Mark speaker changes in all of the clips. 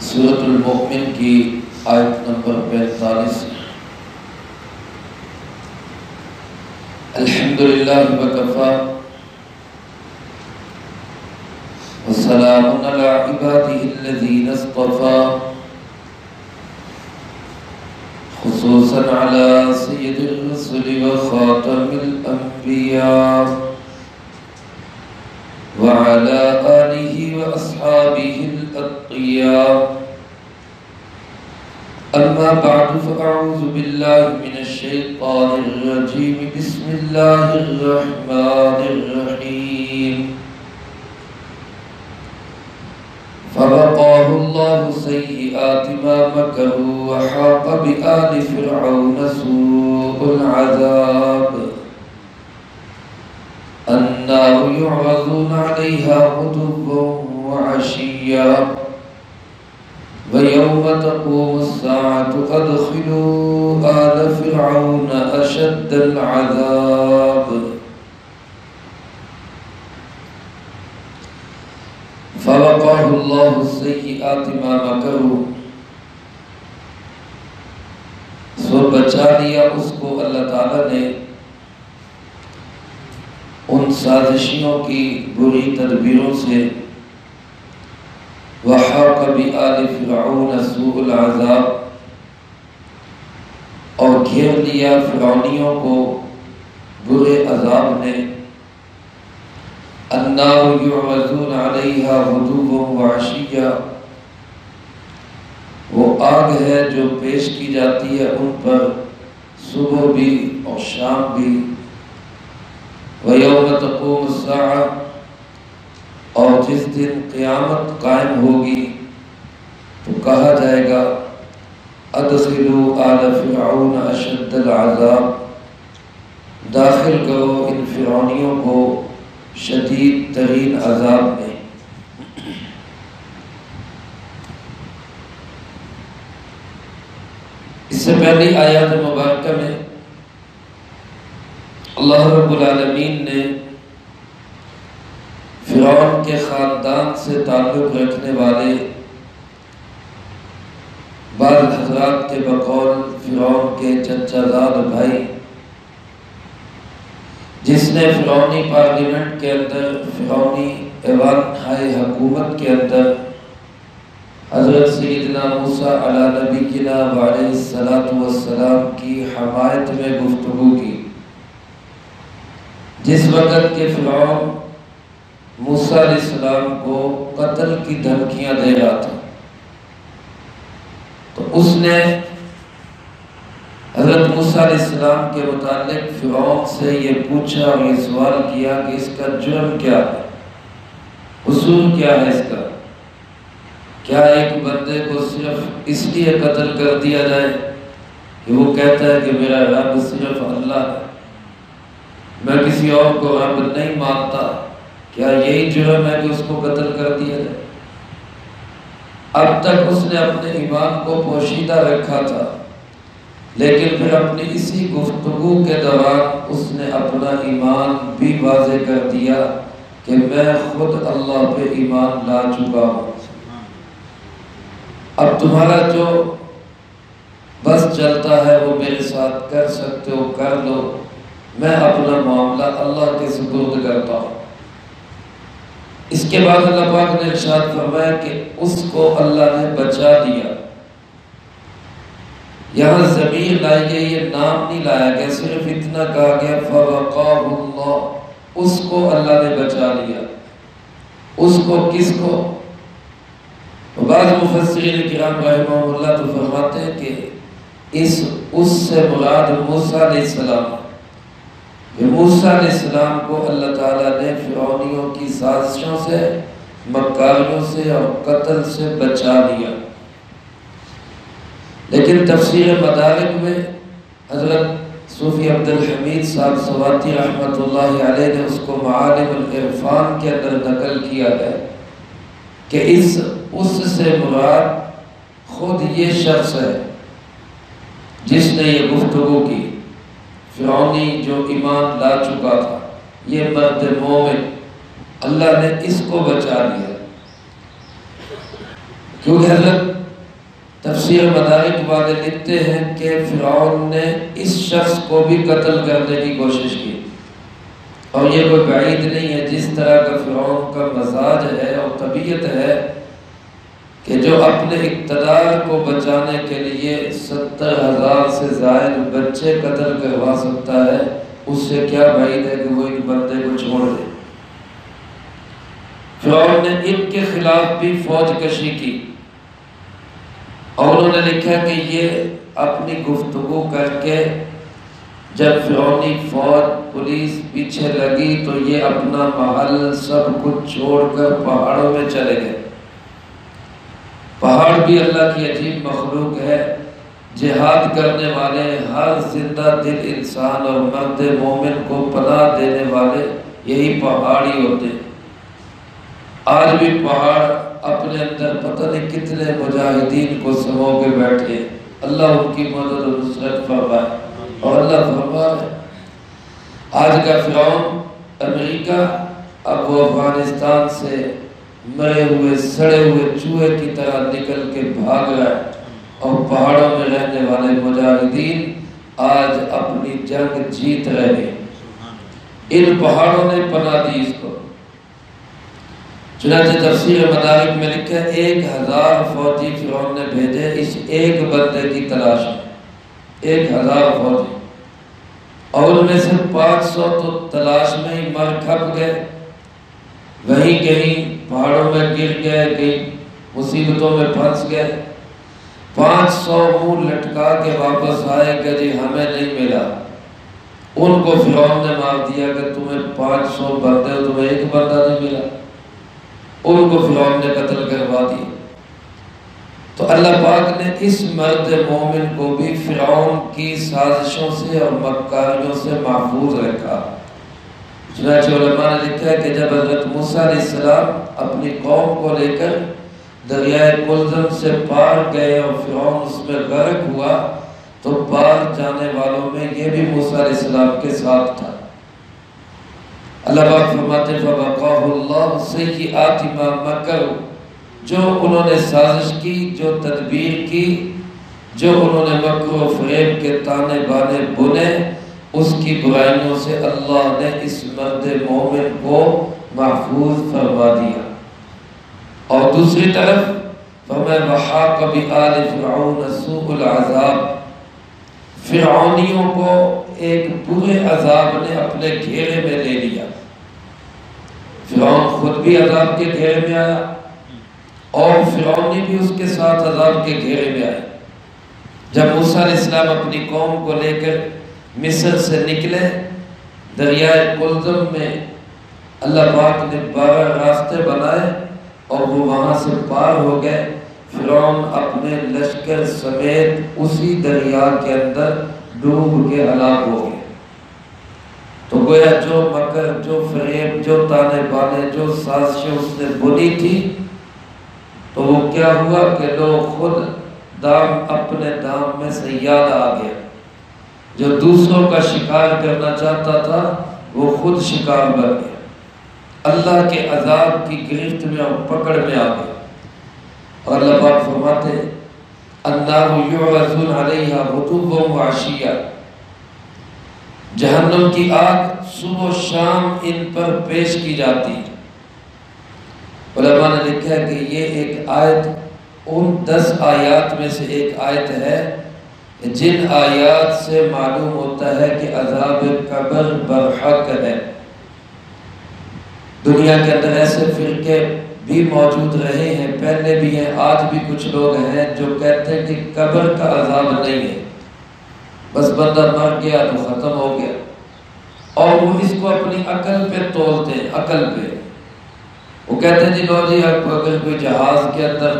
Speaker 1: سورۃ المؤمن کی آیت نمبر 45۔ الحمدللہ وکفیٰ وسلام علی عبادہ الذین اصطفیٰ خصوصاً علی سید الرسل وخاتم الانبیاء وعلى آلہ واصحابہ الاتقیاء۔ اما بعد فاعوذ باللہ من الشیطان الرجیم، بسم اللہ الرحمن الرحیم۔ فوقاه الله سيئات ما مكروا وحاق بآل فرعون سوء العذاب النار يعرضون عليها غدوا وعشيا ويوم تقوم الساعة أدخلوا آل فرعون أشد العذاب۔ فوقاه الله السيئات ما مكروا، سو بچا لیا اس کو اللہ تعالیٰ نے ان سازشیوں کی بری تدبیروں سے۔ وحاق بآل فرعون سوء العذاب، اور گھیر لیا فرعونیوں کو برے عذاب نے۔ النار يعرضون عليها غدوا وعشيا، وہ آگ ہے جو پیش کی جاتی ہے ان پر صبح بھی اور شام بھی۔ وَيَوْمَ تَقُومُ السَّاعَةُ، اور جس دن قیامت قائم ہوگی تو کہا جائے گا أَدْخِلُوا آلَ فِرْعَوْنَ أَشَدَّ الْعَذَابِ، داخل کرو ان فرعونیوں کو شدید ترین عذاب میں۔ اس سے پہلی آیات مبارکہ میں اللہ رب العالمین نے فرعون کے خاندان سے تعلق رکھنے والے بعض حضرات کے بقول فرعون کے چچا زاد بھائی، جس نے فرعونی پارلیمنٹ کے اندر، فرعونی ایوان ہائے حکومت کے اندر حضرت سیدنا موسیٰ علی نبینا وعلیہ السلام کی حمایت میں گفتگو کی، جس وقت کہ فرعون موسیٰ علیہ السلام کو قتل کی دھمکیاں دے رہا تھا، تو اس نے حضرت موسیٰ علیہ السلام کے متعلق فرعون سے یہ پوچھا اور یہ سوال کیا کہ اس کا جرم کیا ہے، قصور کیا ہے اس کا؟ کیا ایک بندے کو صرف اس لیے قتل کر دیا جائے کہ وہ کہتا ہے کہ میرا رب صرف اللہ ہے، میں کسی اور کو رب نہیں مانتا، کیا یہی جرم ہے کہ اس کو قتل کر دیا جائے؟ اب تک اس نے اپنے ایمان کو پوشیدہ رکھا تھا، لیکن پھر اپنی اسی گفتگو کے دوران اس نے اپنا ایمان بھی واضح کر دیا کہ میں خود اللہ پہ ایمان لا چکا ہوں، اب تمہارا جو بس چلتا ہے وہ میرے ساتھ کر سکتے ہو کر لو، میں اپنا معاملہ اللہ کے سپرد کرتا ہوں۔ اس کے بعد اللہ پاک نے ارشاد فرمایا کہ اس کو اللہ نے بچا دیا۔ یہاں ضمیر لائی گئی، یہ نام نہیں لایا گیا، صرف اتنا کہا گیا فَوَقَاهُ اللَّهُ، اس کو اللہ نے بچا لیا۔ اس کو کس کو؟ بعض مفسرین کرام رحمہ اللہ تو فرماتے ہیں کہ اس سے مراد موسیٰ علیہ السلام، کہ موسیٰ علیہ السلام کو اللہ تعالیٰ نے فرعونیوں کی سازشوں سے، مکاریوں سے اور قتل سے بچا لیا۔ لیکن تفسیر مدارک میں حضرت صوفی عبدالحمید صاحب سواتی رحمۃ اللہ علیہ نے اس کو معالم العرفان کے اندر نقل کیا ہے کہ اس سے مراد خود یہ شخص ہے جس نے یہ گفتگو کی، فرعونی جو ایمان لا چکا تھا، یہ مرد مومن، اللہ نے اس کو بچا لیا۔ کیونکہ حضرت تفسیر مدارک والے لکھتے ہیں کہ فرعون نے اس شخص کو بھی قتل کرنے کی کوشش کی، اور یہ کوئی بعید نہیں ہے جس طرح کا فرعون کا مزاج ہے اور طبیعت ہے کہ جو اپنے اقتدار کو بچانے کے لیے 70,000 سے زائد بچے قتل کروا سکتا ہے، اس سے کیا بعید ہے کہ وہ ایک بندے کو چھوڑ دے۔ فرعون نے ان کے خلاف بھی فوج کشی کی، اور انہوں نے لکھا کہ یہ اپنی گفتگو کر کے جب فرعونی فوج پولیس پیچھے لگی تو یہ اپنا محل سب کچھ چھوڑ کر پہاڑوں میں چلے گئے۔ پہاڑ بھی اللہ کی عجیب مخلوق ہے، جہاد کرنے والے ہر زندہ دل انسان اور مرد مومن کو پناہ دینے والے یہی پہاڑی ہوتے ہیں۔ آج بھی پہاڑ اپنے اندر پتہ نہیں کتنے مجاہدین کو سمو کے بیٹھے، اللہ ان کی مدد و نصرت فرمائے۔ اور اللہ فرمائے آج کا فرعون امریکہ اب وہ افغانستان سے مرے ہوئے سڑے ہوئے چوہے کی طرح نکل کے بھاگ رہا ہے، اور پہاڑوں میں رہنے والے مجاہدین آج اپنی جنگ جیت رہے ہیں۔ ان پہاڑوں نے پناہ دی اس کو۔ چنانچہ تفسیر مدارک میں لکھا ہے 1000 فوجی فرعون نے بھیجے اس ایک بندے کی تلاش میں، 1000 فوجی، اور ان میں سے 500 تو تلاش میں ہی مر کھپ گئے، وہیں کہیں پہاڑوں میں گر گئے، کہیں مصیبتوں میں پھنس گئے۔ 500 منہ لٹکا کے واپس آئے کہ جی ہمیں نہیں ملا۔ ان کو فرعون نے مار دیا کہ تمہیں 500 بندے، تمہیں ایک بندہ نہیں ملا۔ ان کو فرعون نے قتل کروا دیا۔ تو اللہ پاک نے اس مرد مومن کو بھی فرعون کی سازشوں سے اور مکاریوں سے محفوظ رکھا۔ چنانچہ علماء نے لکھا ہے کہ جب حضرت موسیٰ علیہ السلام اپنی قوم کو لے کر دریائے کلزم سے پار گئے اور فرعون اس میں غرق ہوا، تو پار جانے والوں میں یہ بھی موسیٰ علیہ السلام کے ساتھ تھا۔ اللہ پاک فرماتے فَوَقَاهُ اللَّهُ سَيِّئَاتِ مَا مَكَرُوا، جو انہوں نے سازش کی، جو تدبیر کی، جو انہوں نے مکر و فریب کے تانے بانے بنے، اس کی برائیوں سے اللہ نے اس مرد مومن کو محفوظ فرما دیا۔ اور دوسری طرف فَمَا وَحَاقَ بِآلِ فِرْعَوْنَ سُوءُ الْعَذَابِ، فرعونیوں کو ایک برے عذاب نے اپنے گھیرے میں لے لیا۔ فرعون خود بھی عذاب کے گھیرے میں آیا، اور فرعونی بھی اس کے ساتھ عذاب کے گھیرے میں آئے۔ جب موسیٰ علیہ السلام اپنی قوم کو لے کر مصر سے نکلے، دریائے کلزم میں اللہ پاک نے 12 راستے بنائے اور وہ وہاں سے پار ہو گئے۔ فرعون اپنے لشکر سمیت اسی دریا کے اندر ڈوب کے ہلاک ہو گئے۔ تو گویا جو مکر، جو فریب، جو تانے بانے، جو سازشیں اس نے بنی تھی، تو وہ کیا ہوا کہ لوگ خود دام اپنے دام میں سے یاد آ گیا۔ جو دوسروں کا شکار کرنا چاہتا تھا وہ خود شکار بن گیا، اللہ کے عذاب کی گرفت میں اور پکڑ میں آ گیا۔ اور اللہ پاک فرماتے النار یعرضون علیہا غدوا وعشیا، جہنم کی آگ صبح و شام ان پر پیش کی جاتی ہے۔ علماء نے لکھا ہے کہ یہ ایک آیت ان 10 آیات میں سے ایک آیت ہے جن آیات سے معلوم ہوتا ہے کہ عذاب قبر برحق ہے۔ دنیا کے اندر ایسے فرقے بھی موجود رہے ہیں، پہلے بھی ہیں، آج بھی کچھ لوگ ہیں جو کہتے ہیں کہ قبر کا عذاب نہیں ہے، بس بندہ مر گیا تو ختم ہو گیا، اور وہ اس کو اپنی عقل پہ تولتے ہیں، عقل پہ۔ وہ کہتے ہیں جی لو جی اگر کوئی جہاز کے اندر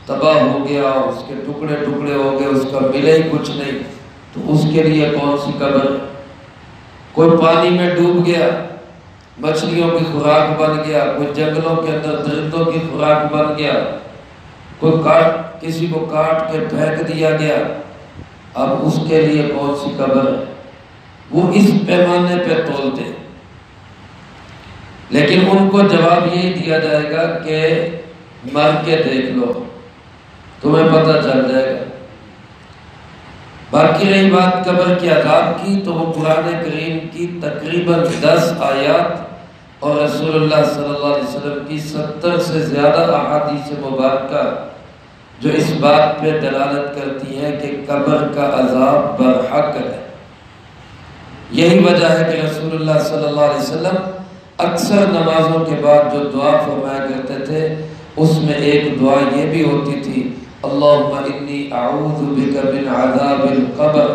Speaker 1: تباہ ہو گیا، اس کے ٹکڑے ٹکڑے ہو گئے، اس کا ملے ہی کچھ نہیں، تو اس کے لیے کون سی قبر؟ کوئی پانی میں ڈوب گیا، مچھلیوں کی خوراک بن گیا، کوئی جنگلوں کے اندر درندوں کی خوراک بن گیا، کوئی کسی کو کاٹ کے پھینک دیا گیا، اب اس کے لیے کون سی قبر ہے؟ وہ اس پیمانے پہ تولتے ہیں۔ لیکن ان کو جواب یہی دیا جائے گا کہ مر کے دیکھ لو، تمہیں پتہ چل جائے گا۔ باقی رہی بات قبر کے عذاب کی، تو وہ قرآن کریم کی تقریباً 10 آیات اور رسول اللہ صلی اللہ علیہ وسلم کی 70 سے زیادہ احادیث مبارکہ جو اس بات پہ دلالت کرتی ہیں کہ قبر کا عذاب برحق ہے۔ یہی وجہ ہے کہ رسول اللہ صلی اللہ علیہ وسلم اکثر نمازوں کے بعد جو دعا فرمایا کرتے تھے، اس میں ایک دعا یہ بھی ہوتی تھی، اللہم انی اعوذ بک من عذاب القبر،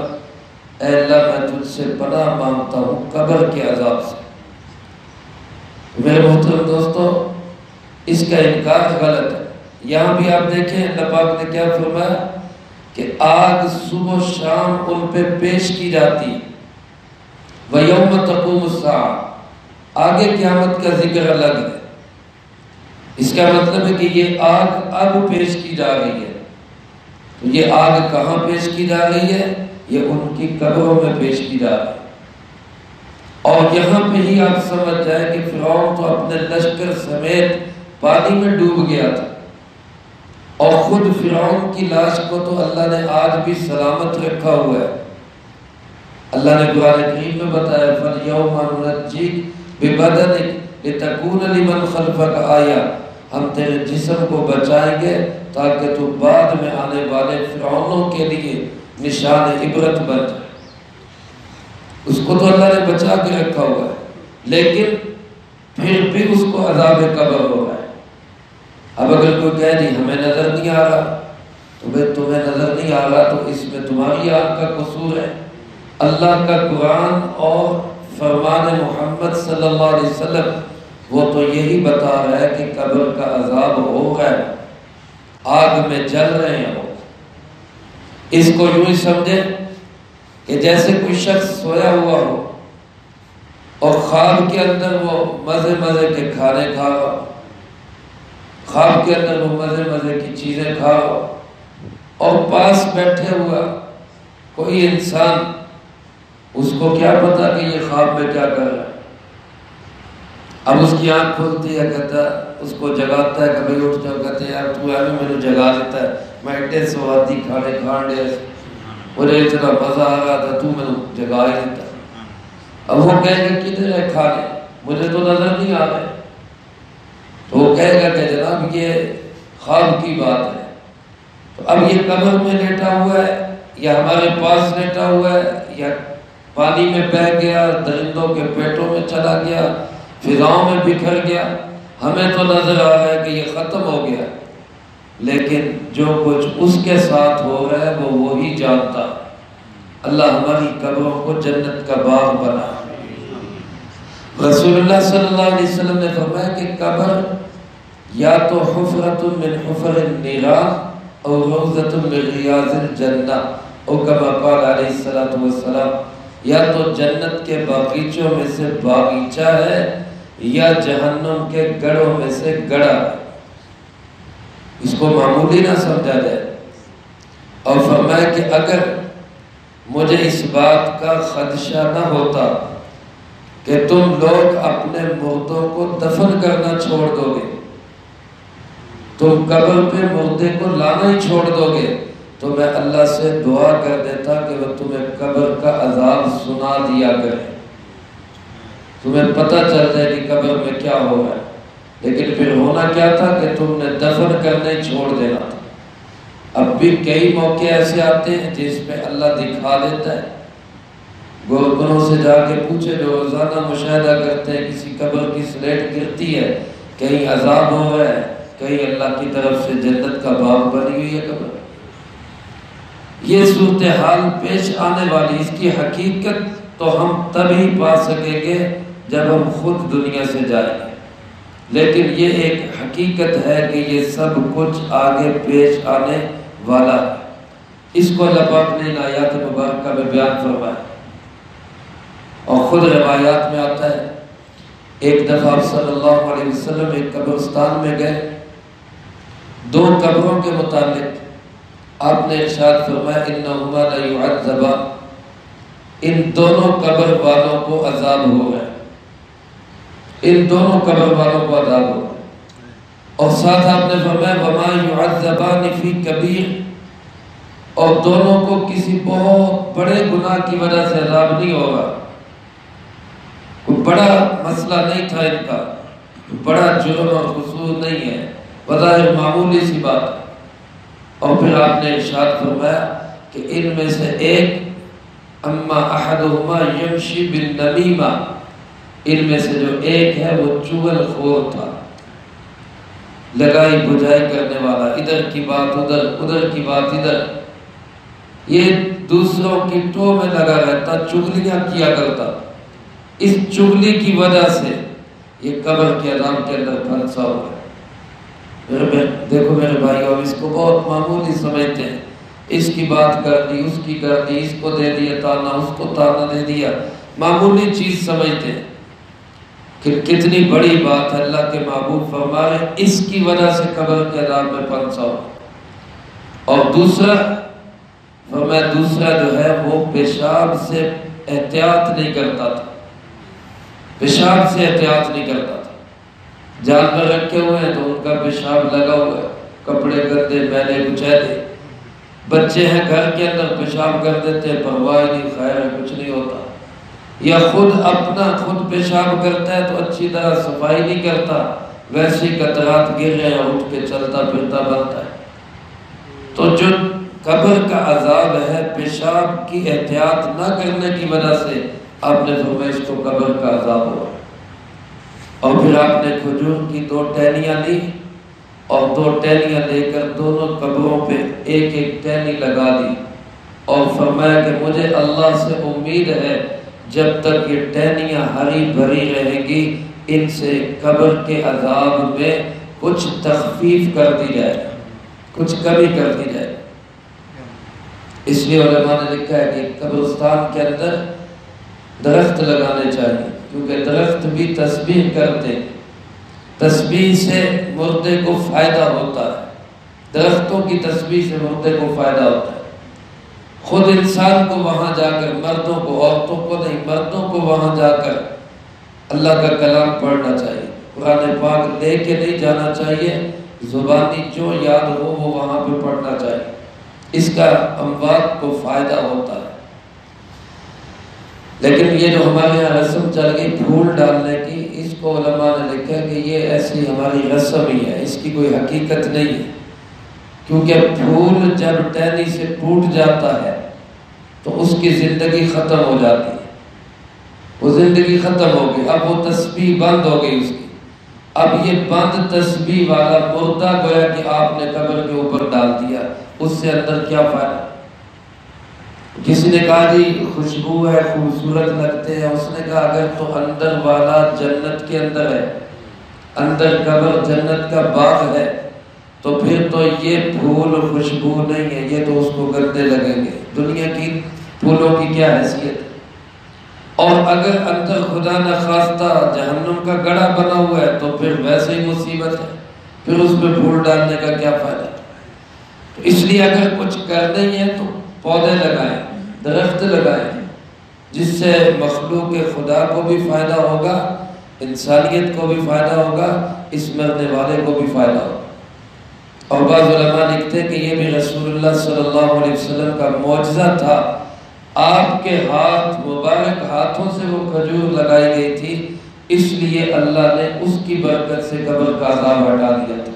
Speaker 1: اے اللہ میں تجھ سے پناہ مانگتا ہوں قبر کے عذاب سے۔ میرے محترم دوستو، اس کا انکار غلط ہے۔ یہاں بھی آپ دیکھیں اللہ پاک نے کیا فرمایا کہ آگ صبح و شام ان پہ پیش کی جاتی ہے، وَيَوْمَ تَقُومُ السَّاعَةُ، آگے قیامت کا ذکر الگ ہے۔ اس کا مطلب ہے کہ یہ آگ اب پیش کی جا رہی ہے۔ تو یہ آگ کہاں پیش کی جا رہی ہے؟ یہ ان کی قبروں میں پیش کی جا رہی ہے۔ اور یہاں پہ ہی آپ سمجھ جائیں کہ فرعون تو اپنے لشکر سمیت پانی میں ڈوب گیا تھا، اور خود فرعون کی لاش کو تو اللہ نے آج بھی سلامت رکھا ہوا ہے۔ اللہ نے قرآن کریم میں بتایا فَالْيَوْمَ نُنَجِّيكَ بِبَدَنِكَ لِتَكُونَ لِمَنْ خَلْفَكَ آیَةً، ہم تیرے جسم کو بچائیں گے تاکہ تو بعد میں آنے والے فرعونوں کے لیے نشان عبرت بن جائے۔ اس کو تو اللہ نے بچا کے رکھا ہوا ہے، لیکن پھر بھی اس کو عذاب قبر ہو رہا ہے۔ اب اگر کوئی کہے نہیں ہمیں نظر نہیں آ رہا، تو بھئی تمہیں نظر نہیں آ رہا تو اس میں تمہاری آنکھ کا قصور ہے۔ اللہ کا قرآن اور فرمان محمد صلی اللہ علیہ وسلم وہ تو یہی بتا رہا ہے کہ قبر کا عذاب ہو رہا ہے، آگ میں جل رہے ہیں وہ۔ اس کو یوں ہی سمجھیں کہ جیسے کوئی شخص سویا ہوا ہو اور خواب کے اندر وہ مزے مزے کے کھانے کھا رہا، خواب کے اندر وہ مزے مزے کی چیزیں کھا رہا، اور پاس بیٹھے ہوا کوئی انسان، اس کو کیا پتا کہ یہ خواب میں کیا کر رہا ہے۔ اب اس کی آنکھ کھلتی ہے، کہتا ہے، اس کو جگاتا ہے، کبھی اٹھ جاؤ، کہتے ہیں یار تو ایویں میں نے جگا دیتا ہے، میں اٹھے سوادی کھانے کھان دے، مجھے اتنا مزہ آ رہا تھا تو میں نے جگا ہی دیتا۔ اب وہ کہے گا کدھر ہے کھانے، مجھے تو نظر نہیں آ رہے، تو وہ کہے گا کہ جناب یہ خواب کی بات ہے۔ تو اب یہ قبر میں لیٹا ہوا ہے یا ہمارے پاس لیٹا ہوا ہے یا پانی میں بہہ گیا، درندوں کے پیٹوں میں چلا گیا، فضاؤں میں بکھر گیا، ہمیں تو نظر آ رہا ہے کہ یہ ختم ہو گیا، لیکن جو کچھ اس کے ساتھ ہو رہا ہے وہ وہی جانتا۔ اللہ ہماری قبروں کو جنت کا باغ بنا۔ رسول اللہ صلی اللہ علیہ وسلم نے فرمایا کہ قبر یا تو حفرۃ من حفر النیران اور روضۃ من ریاض الجنہ، او کما قال علیہ الصلوۃ والسلام، یا تو جنت کے باغیچوں میں سے باغیچہ ہے یا جہنم کے گڑھوں میں سے گڑھا ہے۔ اس کو معمولی نہ سمجھا جائے۔ اور فرمایا کہ اگر مجھے اس بات کا خدشہ نہ ہوتا کہ تم لوگ اپنے مردوں کو دفن کرنا چھوڑ دو گے، تم قبر پہ مردے کو لانا ہی چھوڑ دو گے، تو میں اللہ سے دعا کر دیتا کہ وہ تمہیں قبر کا عذاب سنا دیا کرے، تمہیں پتہ چل جائے کہ قبر میں کیا ہو رہا ہے۔ لیکن پھر ہونا کیا تھا کہ تم نے دفن کرنے چھوڑ دینا تھا۔ اب بھی کئی موقع ایسے آتے ہیں جس پہ اللہ دکھا دیتا ہے، گورکنوں سے جا کے پوچھے جو روزانہ مشاہدہ کرتے ہیں، کسی قبر کی سلیٹ گرتی ہے، کہیں عذاب ہو رہا ہے، کہیں اللہ کی طرف سے جنت کا باغ بنی ہوئی ہے قبر۔ یہ صورتحال پیش آنے والی، اس کی حقیقت تو ہم تبھی پا سکیں گے جب ہم خود دنیا سے جائیں گے، لیکن یہ ایک حقیقت ہے کہ یہ سب کچھ آگے پیش آنے والا ہے۔ اس کو اللہ پاک نے ان آیات مبارکہ میں بیان فرمایا، اور خود روایات میں آتا ہے ایک دفعہ آپ صلی اللہ علیہ وسلم ایک قبرستان میں گئے، دو قبروں کے متعلق آپ نے ارشاد فرمایا انہما لیعذبان، ان دونوں قبر والوں کو عذاب ہو گئے، ان دونوں قبر والوں کو عذاب ہو گئے، اور ساتھ آپ نے فرمایا وما يعذبان فی کبیر، اور دونوں کو کسی بہت بڑے گناہ کی وجہ سے عذاب نہیں ہوگا، کوئی بڑا مسئلہ نہیں تھا ان کا، بڑا جرم اور قصور نہیں ہے، بظاہر معمولی سی بات ہے۔ اور پھر آپ نے ارشاد فرمایا کہ ان میں سے ایک اما احدہما یمشی بالنمیمہ، ان میں سے جو ایک ہے وہ چغل خور تھا، لگائی بجائی کرنے والا، ادھر کی بات ادھر، ادھر کی بات ادھر، یہ دوسروں کی ٹو میں لگا رہتا، چغلیاں کیا کرتا۔ اس چغلی کی وجہ سے یہ قبر کے عذاب کے اندر پھنسا ہوا ہے۔ دیکھو میرے بھائیو، اس کو بہت معمولی سمجھتے ہیں، اس کی بات کر دی، اس کی کر دی، اس کو دے دیا تانا، اس کو تانا دے دیا، معمولی چیز سمجھتے ہیں کہ کتنی بڑی بات ہے۔ اللہ کے محبوب فرمائے اس کی وجہ سے قبر کے عذاب میں پھنسا ہو۔ اور دوسرا فرمایا دوسرا جو ہے وہ پیشاب سے احتیاط نہیں کرتا تھا، پیشاب سے احتیاط نہیں کرتا تھا، جانور رکھے ہوئے ہیں تو ان کا پیشاب لگا ہوا ہے، کپڑے گندے میلے کچیلے، بچے ہیں گھر کے اندر پیشاب کر دیتے ہیں، پرواہ نہیں، خیر ہے، کچھ نہیں ہوتا، یا خود اپنا خود پیشاب کرتا ہے تو اچھی طرح صفائی نہیں کرتا، ویسے قطرات گر رہے ہیں، اٹھ کے چلتا پھرتا بنتا ہے۔ تو جو قبر کا عذاب ہے پیشاب کی احتیاط نہ کرنے کی وجہ سے، آپ نے فرمایا اس کو قبر کا عذاب ہوا۔ اور پھر آپ نے کھجور کی 2 ٹہنیاں لی اور 2 ٹہنیاں لے کر دونوں قبروں پہ ایک ایک ٹہنی لگا دی، اور فرمایا کہ مجھے اللہ سے امید ہے جب تک یہ ٹہنیاں ہری بھری رہیں گی ان سے قبر کے عذاب میں کچھ تخفیف کر دی جائے، کچھ کمی کر دی جائے۔ اس لیے علماء نے لکھا ہے کہ قبرستان کے اندر درخت لگانے چاہیے، کیونکہ درخت بھی تسبیح کرتے، تسبیح سے مردے کو فائدہ ہوتا ہے، درختوں کی تسبیح سے مردے کو فائدہ ہوتا ہے۔ خود انسان کو وہاں جا کر، مردوں کو، عورتوں کو نہیں، مردوں کو وہاں جا کر اللہ کا کلام پڑھنا چاہیے، قرآن پاک لے کے نہیں جانا چاہیے، زبانی جو یاد ہو وہ وہاں پہ پڑھنا چاہیے، اس کا اموات کو فائدہ ہوتا ہے۔ لیکن یہ جو ہمارے یہاں رسم چل گئی پھول ڈالنے کی، اس کو علماء نے لکھا کہ یہ ایسی ہماری رسم ہی ہے، اس کی کوئی حقیقت نہیں ہے، کیونکہ پھول جب ٹہنی سے ٹوٹ جاتا ہے تو اس کی زندگی ختم ہو جاتی ہے، وہ زندگی ختم ہو گئی، اب وہ تسبیح بند ہو گئی اس کی، اب یہ بند تسبیح والا مردہ گویا کہ آپ نے قبر کے اوپر ڈال دیا، اس سے اندر کیا فائدہ؟ کسی نے کہا جی خوشبو ہے، خوبصورت لگتے ہیں، اس نے کہا اگر تو اندر والا جنت کے اندر ہے، اندر قبر جنت کا باغ ہے، تو پھر تو یہ پھول خوشبو نہیں ہے، یہ تو اس کو گندے لگیں گے، دنیا کی پھولوں کی کیا حیثیت ہے۔ اور اگر اندر خدا نخواستہ جہنم کا گڑھا بنا ہوا ہے تو پھر ویسے ہی مصیبت ہے، پھر اس پہ پھول ڈالنے کا کیا فائدہ؟ تو اس لیے اگر کچھ کرنا ہی ہے تو پودے لگائیں، درخت لگائیں، جس سے مخلوق خدا کو بھی فائدہ ہوگا، انسانیت کو بھی فائدہ ہوگا، اس مرنے والے کو بھی فائدہ ہوگا۔ اور بعض علماء لکھتے ہیں کہ یہ بھی رسول اللہ صلی اللہ علیہ وسلم کا معجزہ تھا، آپ کے ہاتھ مبارک ہاتھوں سے وہ کھجور لگائی گئی تھی، اس لیے اللہ نے اس کی برکت سے قبر کا عذاب ہٹا دیا تھا۔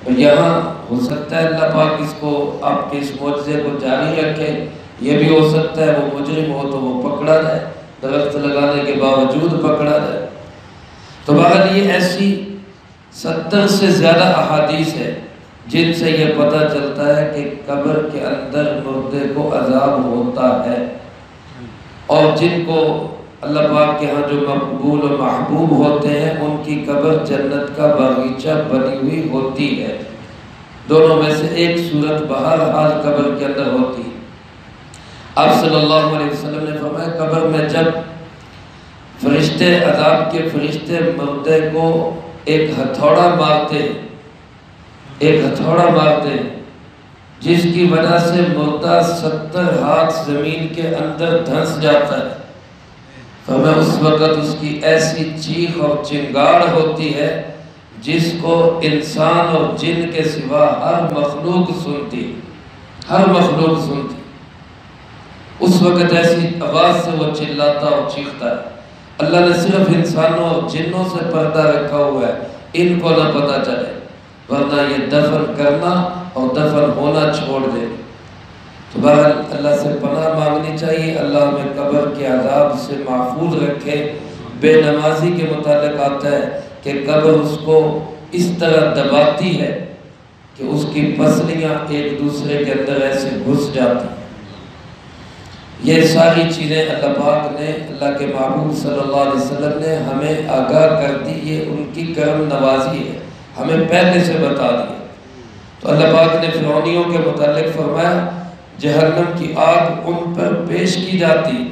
Speaker 1: اور یہاں ہو سکتا ہے اللہ پاک اس کو، آپ کے اس معجزے کو جاری رکھے، یہ بھی ہو سکتا ہے وہ مجرم ہو تو وہ پکڑا جائے، درخت لگانے کے باوجود پکڑا جائے۔ تو بہرحال یہ ایسی 70 سے زیادہ احادیث ہے جن سے یہ پتہ چلتا ہے کہ قبر کے اندر مردے کو عذاب ہوتا ہے، اور جن کو اللہ پاک کے ہاں جو مقبول و محبوب ہوتے ہیں ان کی قبر جنت کا باغیچہ بنی ہوئی ہوتی ہے۔ دونوں میں سے ایک صورت بہرحال قبر کے اندر ہوتی ہے۔ آپ صلی اللہ علیہ وسلم نے فرمایا قبر میں جب فرشتے، عذاب کے فرشتے مردے کو ایک ہتھوڑا مارتے، ایک ہتھوڑا مارتے جس کی وجہ سے مردہ 70 ہاتھ زمین کے اندر دھنس جاتا ہے، فرمایا اس وقت اس کی ایسی چیخ اور چنگاڑ ہوتی ہے جس کو انسان اور جن کے سوا ہر مخلوق سنتی، ہر مخلوق سنتی، اس وقت ایسی آواز سے وہ چلاتا اور چیختا ہے۔ اللہ نے صرف انسانوں اور جنوں سے پردہ رکھا ہوا ہے، ان کو نہ پتہ چلے، ورنہ یہ دفن کرنا اور دفن ہونا چھوڑ دے۔ تو بہرحال اللہ سے پناہ مانگنی چاہیے، اللہ ہمیں قبر کے عذاب سے محفوظ رکھے۔ بے نمازی کے متعلق آتا ہے کہ قبر اس کو اس طرح دباتی ہے کہ اس کی پسلیاں ایک دوسرے کے اندر ایسے گھس جاتی ہیں۔ یہ ساری چیزیں اللہ پاک نے، اللہ کے محبوب صلی اللہ علیہ وسلم نے ہمیں آگاہ کر دی، یہ ان کی کرم نوازی ہے، ہمیں پہلے سے بتا دیا۔ تو اللہ پاک نے فرعونیوں کے متعلق فرمایا جہنم کی آگ ان پر پیش کی جاتی،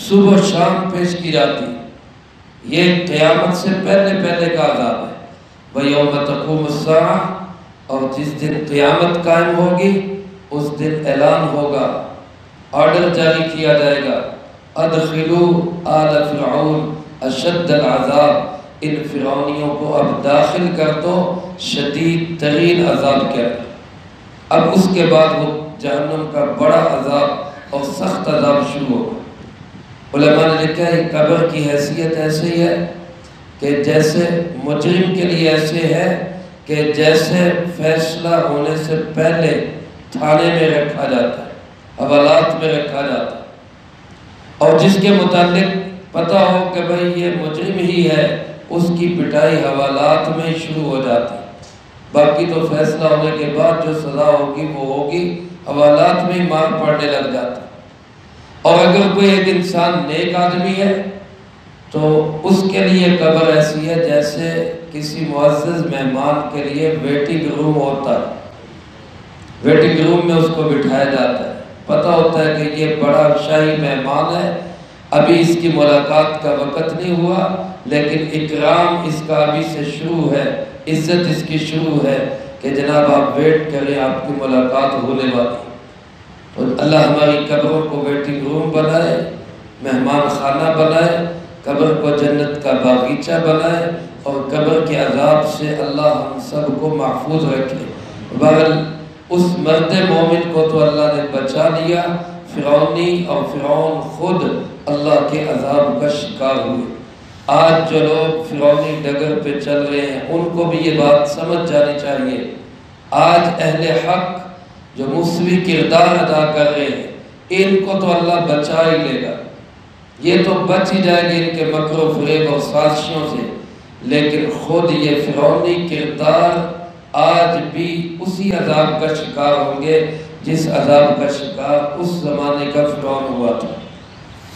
Speaker 1: صبح شام پیش کی جاتی، یہ قیامت سے پہلے کا عذاب ہے۔ وَيَوْمَ تَقُومُ السَّاعَةُ، اور جس دن قیامت قائم ہوگی اس دن اعلان ہوگا، آرڈر جاری کیا جائے گا، ادخلوا آل فرعون اشد العذاب، ان فرعونیوں کو اب داخل کر دو شدید ترین عذاب کے اندر۔ اب اس کے بعد وہ جہنم کا بڑا عذاب اور سخت عذاب شروع ہوگا۔ علماء نے لکھا ہے قبر کی حیثیت ایسے ہی ہے کہ جیسے مجرم کے لیے ایسے ہے کہ جیسے فیصلہ ہونے سے پہلے تھانے میں رکھا جاتا ہے، حوالات میں رکھا جاتا ہے، اور جس کے متعلق پتہ ہو کہ بھئی یہ مجرم ہی ہے، اس کی پٹائی حوالات میں شروع ہو جاتی ہے۔ باقی تو فیصلہ ہونے کے بعد جو سزا ہوگی وہ ہوگی، حوالات میں ہی مار پڑنے لگ جاتا ہے۔ اور اگر کوئی ایک انسان نیک آدمی ہے تو اس کے لیے قبر ایسی ہے جیسے کسی معزز مہمان کے لیے ویٹنگ روم ہوتا ہے، ویٹنگ روم میں اس کو بٹھایا جاتا ہے، پتہ ہوتا ہے کہ یہ بڑا شاہی مہمان ہے، ابھی اس کی ملاقات کا وقت نہیں ہوا، لیکن اکرام اس کا ابھی سے شروع ہے، عزت اس کی شروع ہے کہ جناب آپ ویٹ کریں، آپ کی ملاقات ہونے والی۔ تو اللہ ہماری قبروں کو ویٹنگ روم بنائے، مہمان خانہ بنائے، قبر کو جنت کا باغیچہ بنائے، اور قبر کے عذاب سے اللہ ہم سب کو محفوظ رکھے۔ بہرحال اس مرد مومن کو تو اللہ نے بچا لیا، فرعونی اور فرعون خود اللہ کے عذاب کا شکار ہوئے۔ آج جو لوگ فرعونی ڈگر پہ چل رہے ہیں ان کو بھی یہ بات سمجھ جانی چاہیے، آج اہل حق جو مسوی کردار ادا کر رہے ہیں ان کو تو اللہ بچا ہی لے گا، یہ تو بچ ہی جائے گی ان کے مکر و فریب اور سازشوں سے، لیکن خود یہ فرعونی کردار آج بھی اسی عذاب کا شکار ہوں گے جس عذاب کا شکار اس زمانے کا فرعون ہوا تھا۔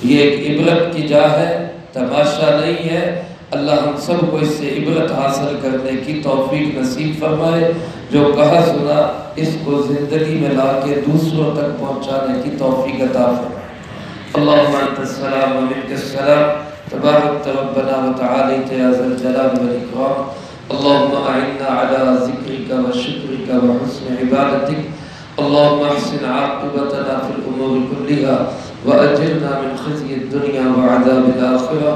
Speaker 1: یہ ایک عبرت کی جا ہے، تماشا نہیں ہے۔ اللہ ہم سب کو اس سے عبرت حاصل کرنے کی توفیق نصیب فرمائے، جو کہا سنا اس کو زندگی میں لا کے دوسروں تک پہنچانے کی توفیق عطا فرمائے۔ اللہم انت السلام و منک السلام، تبارک ربنا و تعالیت یا ذا الجلال والاکرام۔ اللہم اعنا علی ذکرک و شکرک و حسن عبادتک، اللہم احسن عاقبتنا فی الامور کلها واجرنا من خزي الدنيا وعذاب الآخرة،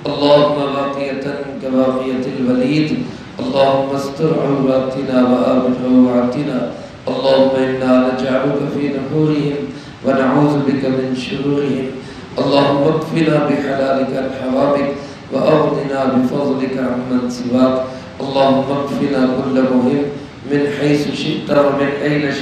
Speaker 1: اللهم باقية كباقية الوليد، اللهم استر عوراتنا وآمن روعاتنا، اللهم إنا نجعلك في نحورهم ونعوذ بك من شرورهم، اللهم اكفنا بحلالك عن حرامك وأغننا بفضلك عمن سواك، اللهم اكفنا كل مهم من حيث شئت ومن أين شئت